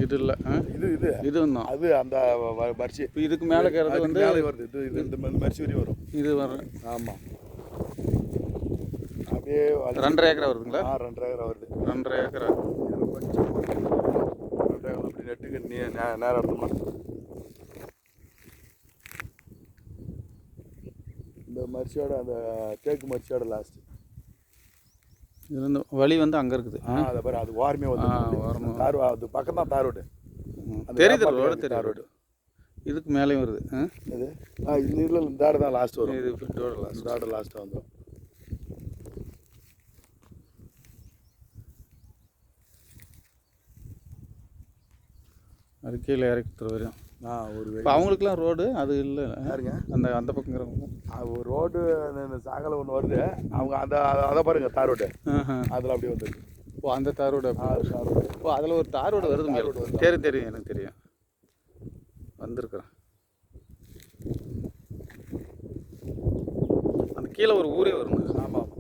இது இல்லை இது தான் அது அந்த மரிச்சி. இப்போ இதுக்கு மேலே இருக்கிறது வந்து மேலே வருது. இது இந்த மரிச்சி வரையும் வரும். இது வர ஆமாம். அப்படியே 2.5 ஏக்கரா வருதுங்களா? 2.5 ஏக்கரா வருது. 2.5 ஏக்கரா. இது கொஞ்சம் 2 ஏக்கரா அப்படி நெட்டுக்கு நேரம் எடுத்தோம்னா இந்த மரிச்சியோட அந்த தேக்கு மரிச்சியோட லாஸ்ட்டு. இது வந்து வழி வந்து அங்கே இருக்குது. அதை பாரு, அது ஓரமே வந்து வரணும். தார், அது பக்கம் தான் தார் ரோடு. தெரியுது ரோடு, தெரியும் ரோடு. இதுக்கு மேலேயும் வருது. இது இந்த இதில் இந்த ஆடு தான் லாஸ்ட் வரும். இது ஃபிட்டோட லாஸ்ட். இந்த ஆடு லாஸ்ட்டாக வந்துடும். அது கீழே இறக்கி வரையும். ஒரு இப்போ அவங்களுக்குலாம் ரோடு அது இல்லை. யாருங்க? அந்த பக்கங்கிறவங்க ஒரு ரோடு இந்த சாகலை ஒன்று வருது. அவங்க அதை பாருங்க தார் ரோடு. அதில் அப்படியே வந்துருக்கு. ஓ, அந்த தார் ரோடு. ஓ, அதில் ஒரு தார் ரோடு வருது. தெரியும் எனக்கு தெரியும். வந்திருக்கிறேன். அந்த கீழே ஒரு ஊரே வருங்க. ஆமாம்.